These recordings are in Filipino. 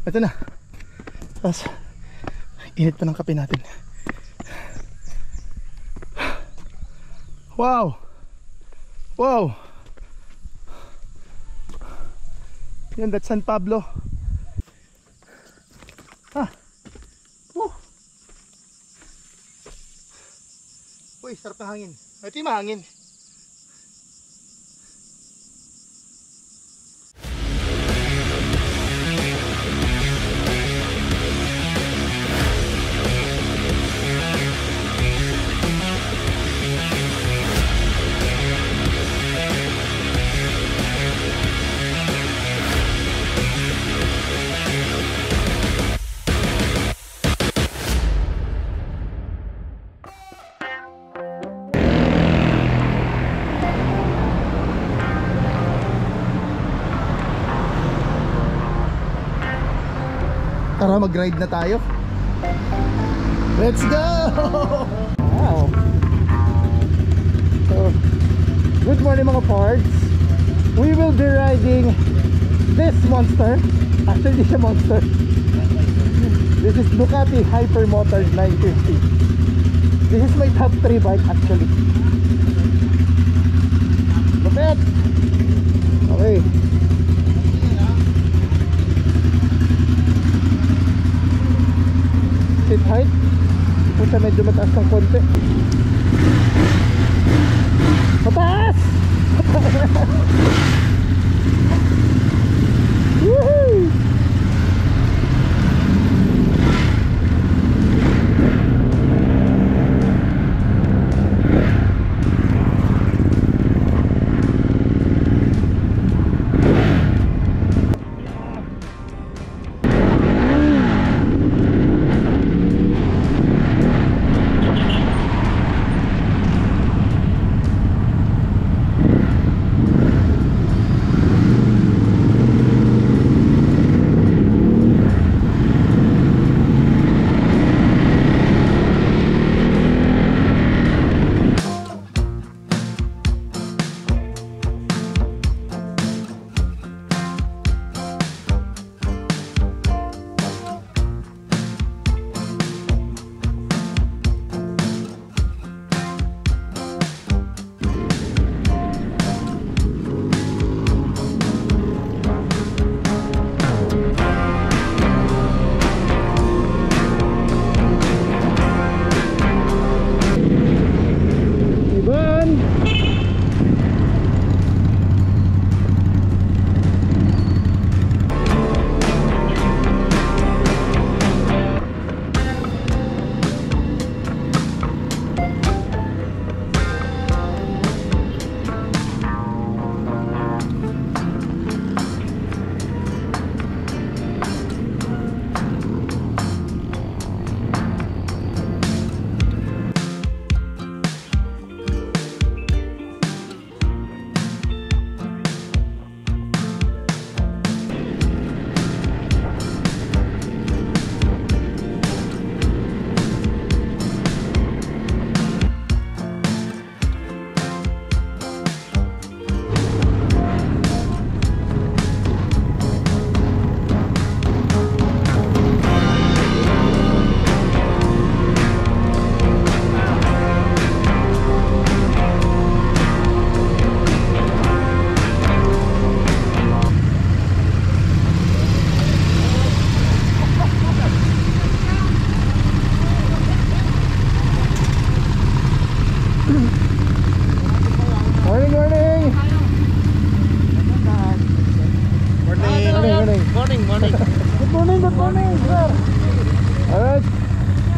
Ito na. Tapos init pa ng kape natin. Wow. Wow. Yan, that's San Pablo. Uy, sarap na hangin. Ito yung mahangin. Tara, mag-ride na tayo. Let's go! Wow. So, good morning mga pards. We will be riding this monster. Actually, this is a monster. This is Ducati Hypermotor 950. This is my top 3 bike actually. Lupit! Okay. Seat height puta, medyo mataas ng konti. Mataas! Woohoo!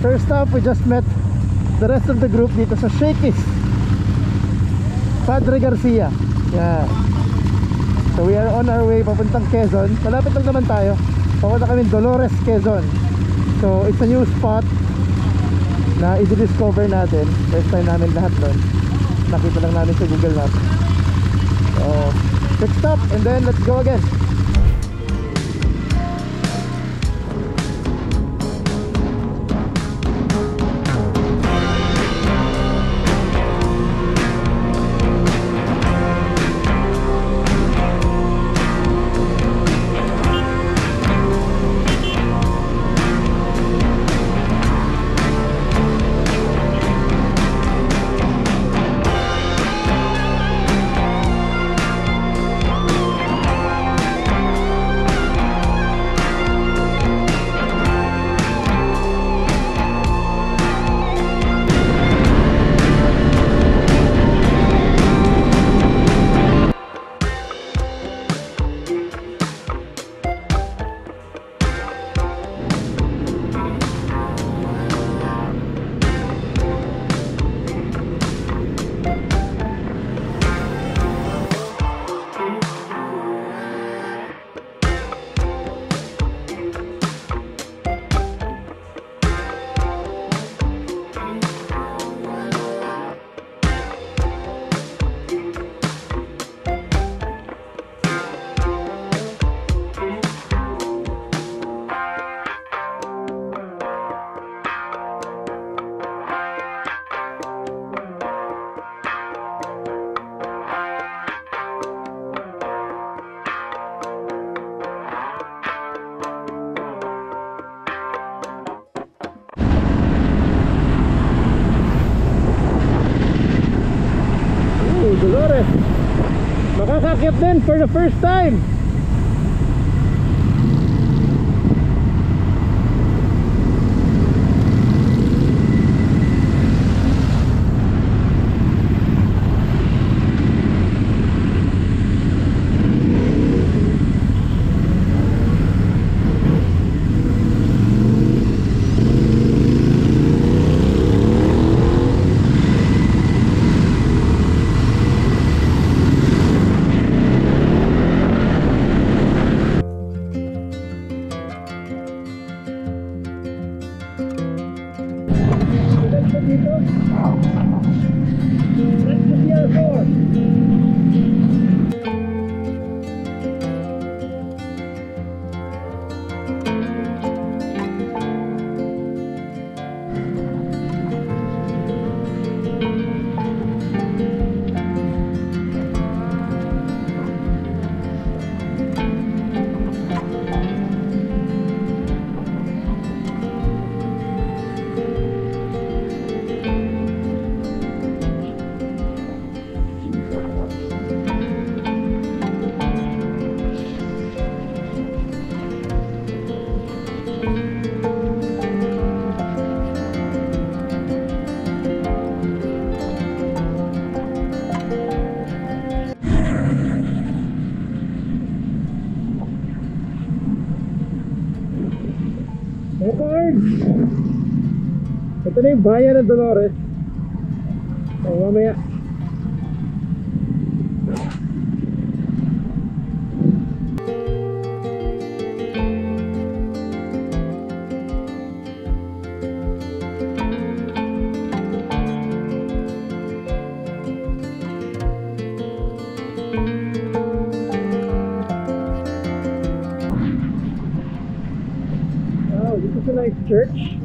First stop, we just met the rest of the group dito sa Shakey's Padre Garcia. Yeah. So we are on our way papuntang Quezon. Malapit lang naman tayo. Papunta kami Dolores, Quezon. So it's a new spot na i-discover natin. First time namin lahat doon. Nakita lang namin sa Google Maps. So quick stop and then let's go again. Aakyat din for the first time. Ito na yung bayan ng Dolores. Mamaya this is a nice church.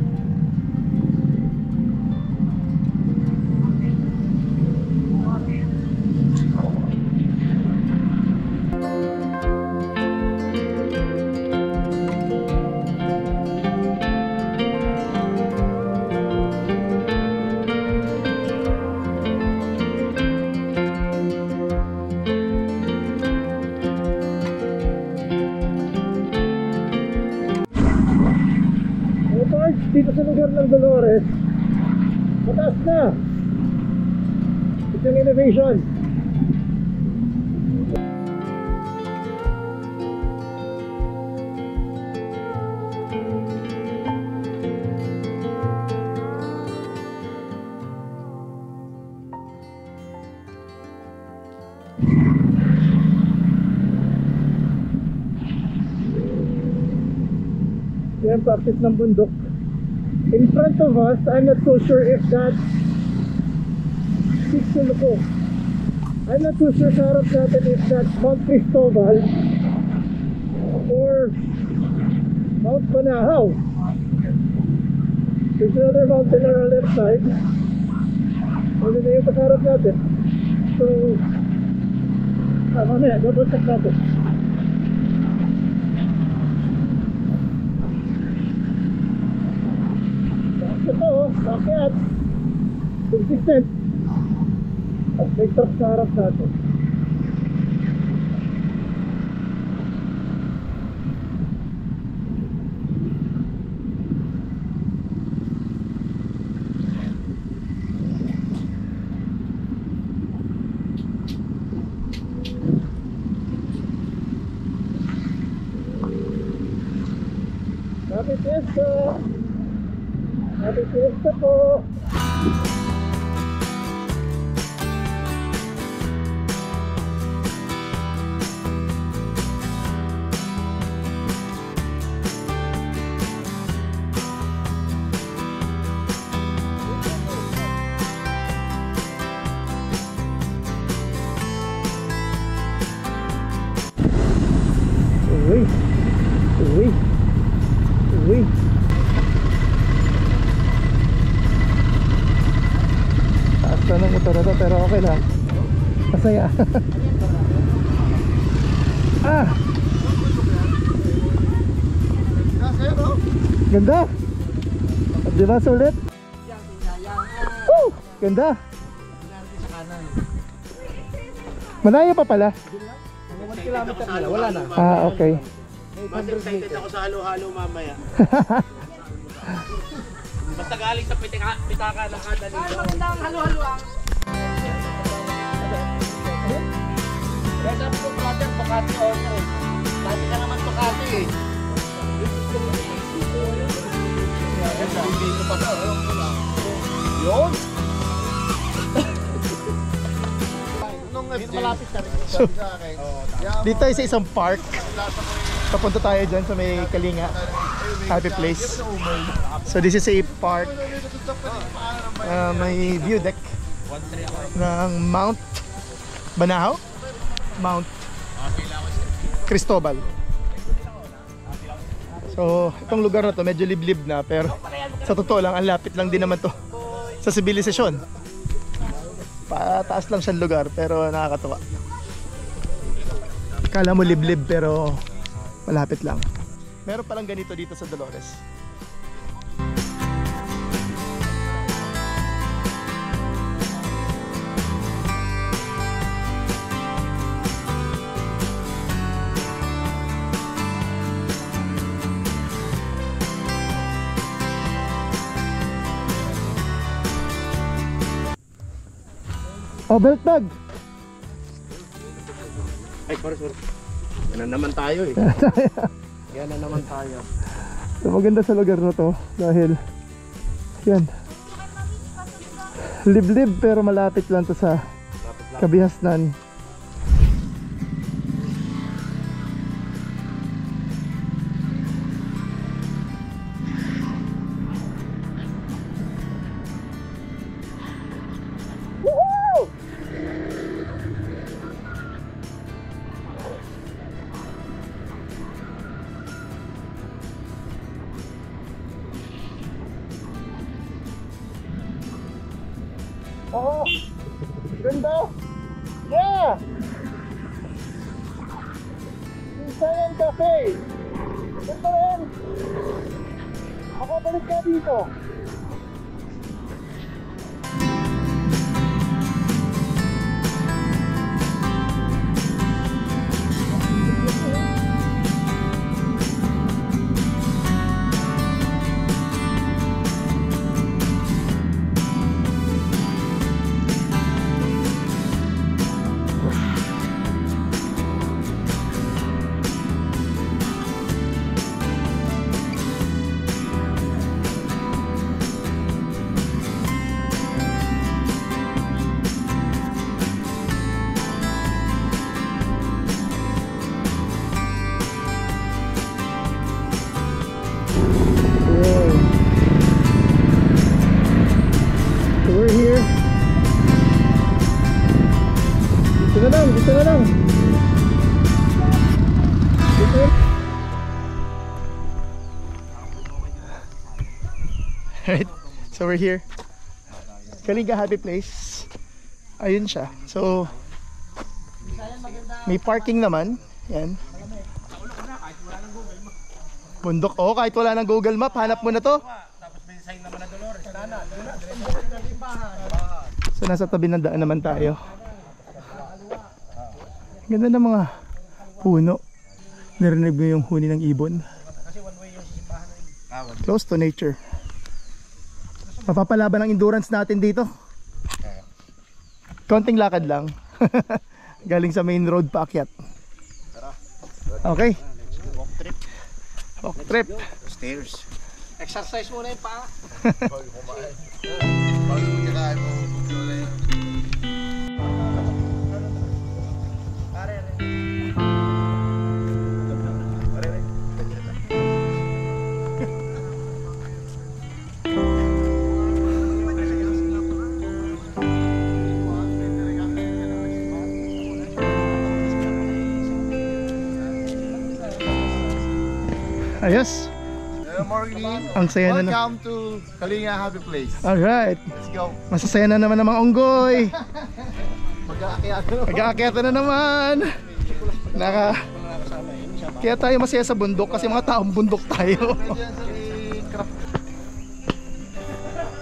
Dito sa lugar ng Dolores, mataas na. Ito yung elevation. Yan, practice ng bundok. In front of us, I'm not so sure if that's Sixuluco. I'm not too sure sa harap natin if that's Mount Cristobal or Mount Banahaw. There's another mountain on our left side. Ano na yung pasarap natin. So, mamaya, double check natin. Ito, bakit? Consistent. At may truck sa harap natin. Happy Fiesta! Happy Fiesta po! Uy! Uy! Uy! Taas na ng motor na to, pero okay lang. Masaya. Ah! Ganda! Di ba sulit? Woo! Ganda! Malayo pa pala. kilometer nila, wala na. Ah, okay. Mas excited ako sa halo-halo mamaya. Basta galing sa pitaka ng kada nito. Ay, maganda ang halo-halo. Red up to brother, Bukati owner. Dati ka naman Bukati eh. Yun! Malapit ka rin sa akin. Dito ay sa isang park. Papunta tayo dyan sa may Kalinga Happy Place. So this is a park. May view deck ng Mount Banahaw? Mount Cristobal. So itong lugar na to medyo liblib na, pero sa totoo lang ang lapit lang din naman to sa sibilisasyon. Pataas lang siyang lugar pero nakakatuwa. Kala mo liblib pero malapit lang. Meron palang ganito dito sa Dolores. Oh, belt bag! Ay, sorry. Yan na naman tayo eh. Yan na naman tayo. So, maganda sa lugar na to dahil yan, liblib pero malapit lang to sa Kabihasnan. Oh, ganda! Yeah! Visayan Cafe! Ganda rin! Makabalik ka dito! Dito na lang. Dito. Alright, so we're here. Kalinga Happy Place. Ayun siya. So may parking naman. Yan. Bundok. Oh, kahit wala ng Google Map, hanap mo na to. Tapos may sign naman na Dolores. So nasa tabi ng daan naman tayo. Ganda ng mga puno. Narinig mo yung huni ng ibon. Close to nature. Mapapalaban ang endurance natin dito. Konting lakad lang. Galing sa main road paakyat. Okay. Walk trip. Walk trip. Stairs. Exercise muna yung paa. Bago kumain. Bago magkakain mo, magkakain yan. Ayos. Good morning. Ang saya na Welcome to Kalinga Happy Place. Alright. Let's go. Masasaya na naman ang mga unggoy. Mag-aakyat Na naman. Kaya tayo masaya sa bundok kasi mga taong bundok tayo.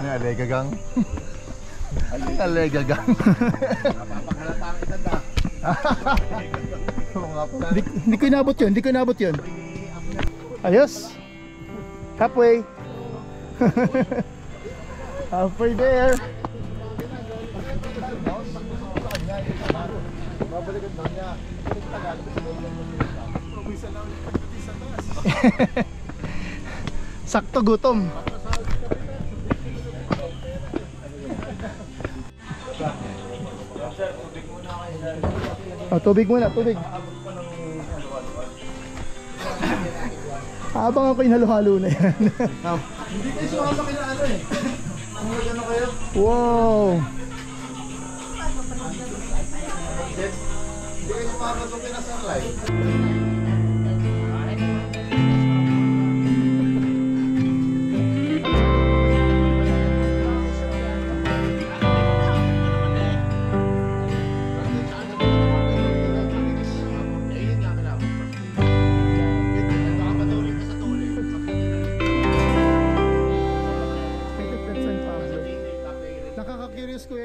Ano, alegagang? Alegagang. Oo nga pala. Hindi ko inabot yun, hindi ko inabot yun. Ayos. Halfway. Halfway there. Babalikan daw niya. Sakto gutom. Oh, tubig muna, tubig. Habang ako halo-halo na yan. Hindi kayo sumama kina ano eh. Ano kayo? Wow. Hindi kayo sumama doon kina Sunlight. Nakaka-curious ko eh.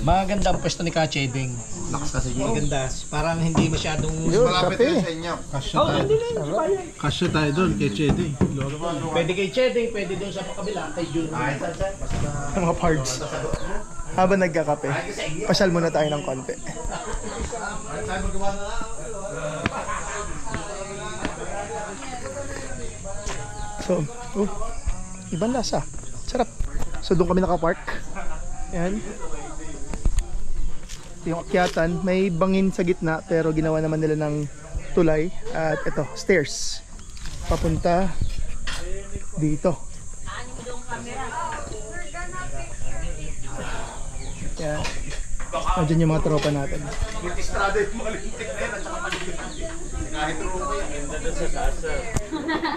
Magandang pwesto ni Kacheding. Lakas kasi yun. Maganda. Parang hindi masyadong... Yun, Malapit kape. yun sa inyo. Kasya tayo doon kay Chedi. Pwede kay Cheding, pwede doon sa pakabila, kay Jun. Mga parts. Habang nagkakape, pasyal muna tayo ng konti. So, ibang lasa. Sarap. So, doon kami nakapark. Yan. Ito yung akyatan. May bangin sa gitna, pero ginawa naman nila ng tulay. At ito, stairs. Papunta dito. Yan. Nandiyan yung mga tropa natin.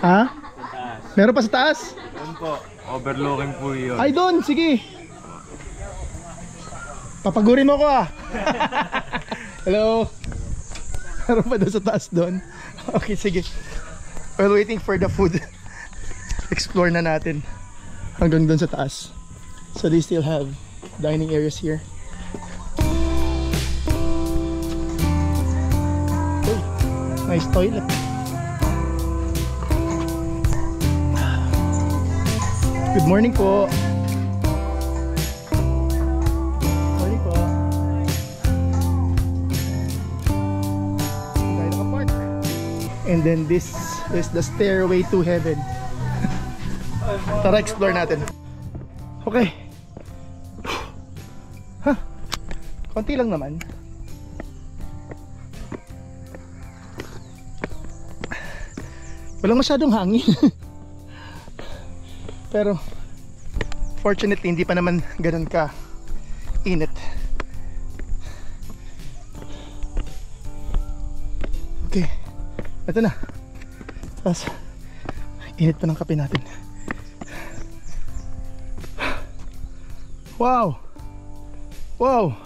Ha? Meron pa sa taas? Doon po, overlooking po yun. Ay, doon! Sige! Papagurin mo ko ah! Hello! Meron pa doon sa taas doon. Okay, sige. While waiting for the food, explore na natin hanggang doon sa taas. So they still have dining areas here. Uy, nice toilet. Good morning po. Morning po. Tayo nakapark. And then this is the stairway to heaven. Tara, explore natin. Okay. Ha? Konti lang naman. Walang masyadong hangin. Pero fortunately hindi pa naman ganun ka init. Okay, ito na. Tapos init pa ng kape natin. Wow! Wow!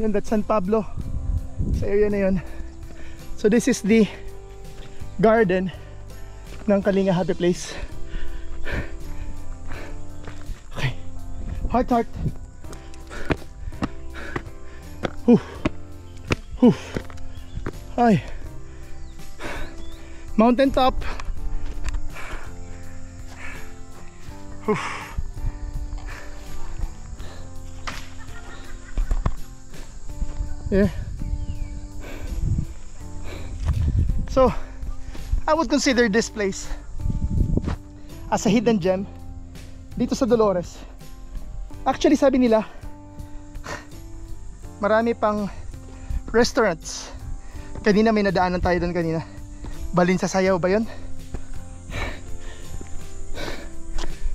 Yan, that's San Pablo. Sa area na yun. So this is the garden ng Kalinga Happy Place. Okay. Heart, heart. Ay. Mountain top. Yeah. So I would consider this place as a hidden gem dito sa Dolores. Actually, sabi nila marami pang restaurants. Kanina may nadaanan tayo doon kanina. Balin sa Sayaw ba yun?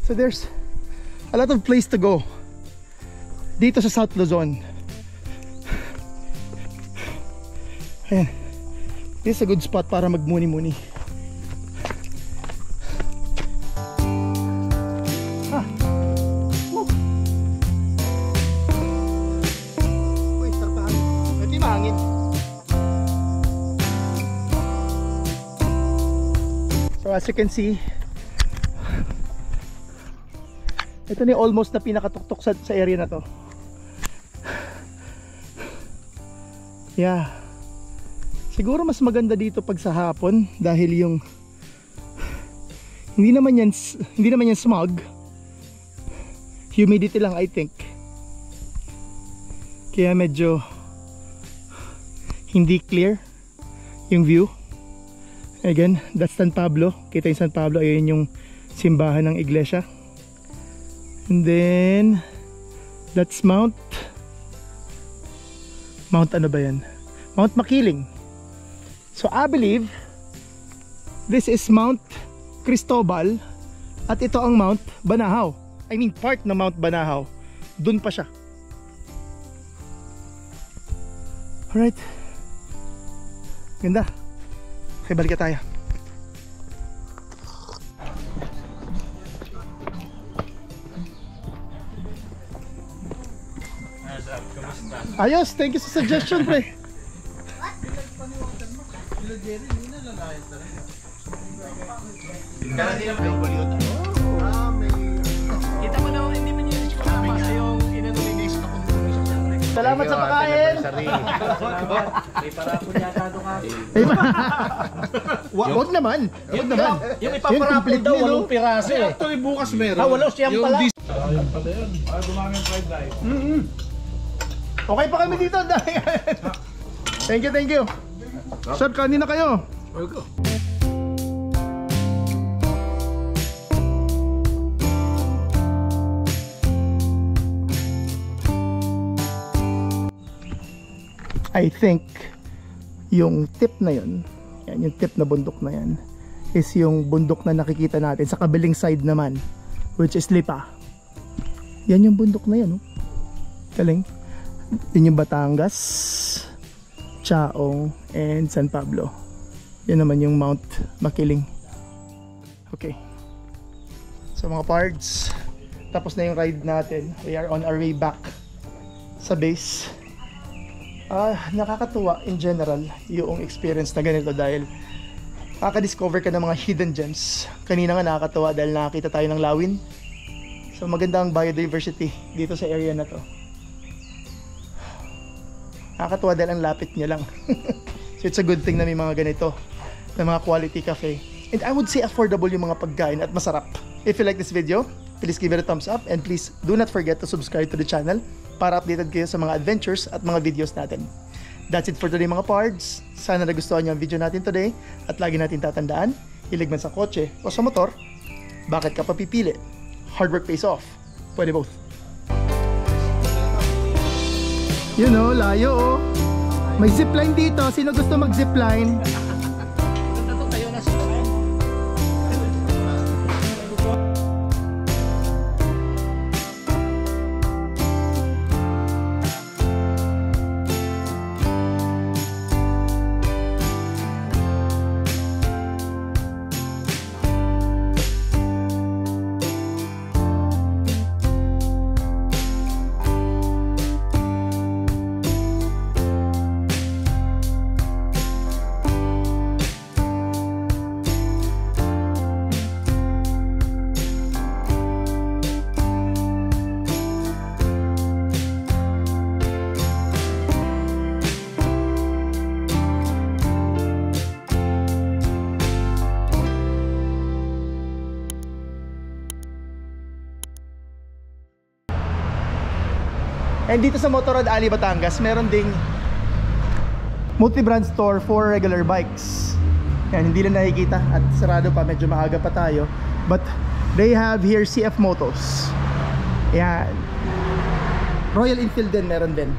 So there's a lot of place to go dito sa South Luzon. Ayan. This is a good spot para magmuni-muni. Uy, sarap na hangin. Ito yung mahangin. So as you can see, ito na yung almost na pinakatuktok sa area na to. Yeah. Siguro mas maganda dito pag sa hapon dahil yung hindi naman yan smog. Humidity lang, I think. Kaya medyo hindi clear yung view. Again, that's San Pablo. Kita yung San Pablo, ayun yung simbahan ng iglesia. And then that's Mount ano ba yan? Mount Makiling. So I believe this is Mount Cristobal at ito ang Mount Banahaw. I mean part ng Mount Banahaw. Dun pa siya. Alright. Ganda. Okay, balik tayo. Ayos, thank you sa suggestion, pre. Kita mo na hindi mo niya kasama sa yung inanolinis na kung Salamat sa pagkain. may parapon yata doon ka. Wag naman. Wag naman. Yung ipaparapon daw, 8 piraso eh. Actually, bukas meron. 8 siyang pala. Ayun pala yun. Dumami ang fried rice. Okay pa kami dito. Thank you, thank you. Sir, kanin na kayo. I think yung tip na yun, yan, yung tip na bundok na yan is yung bundok na nakikita natin sa kabilang side naman, which is Lipa. Yan yung bundok na yan, oh. Galing. Yun yung Batangas, Chaong, and San Pablo. Yan naman yung Mount Makiling. Okay. So mga pards, tapos na yung ride natin. We are on our way back sa base. Nakakatuwa in general yung experience na ganito dahil nakaka-discover ka ng mga hidden gems. Kanina nga nakakatuwa dahil nakakita tayo ng lawin. So maganda ang biodiversity dito sa area na to. Nakakatuwa dahil ang lapit niya lang. So it's a good thing na may mga ganito, na mga quality cafe. And I would say affordable yung mga pagkain at masarap. If you like this video, please give it a thumbs up and please do not forget to subscribe to the channel para updated kayo sa mga adventures at mga videos natin. That's it for today mga pards. Sana nagustuhan niyo ang video natin today at lagi natin tatandaan, hilig man sa kotse o sa motor, bakit ka papipili? Hard work pays off. Pwede both. You know, layo oh. May zipline dito. Sino gusto mag-zipline? Tayo na siya. And dito sa Motorrad Alley, Batangas, meron ding multi-brand store for regular bikes. Yan, hindi lang nakikita at sarado pa, medyo maaga pa tayo. But they have here CF Motos. Yan. Royal Enfield din, meron din.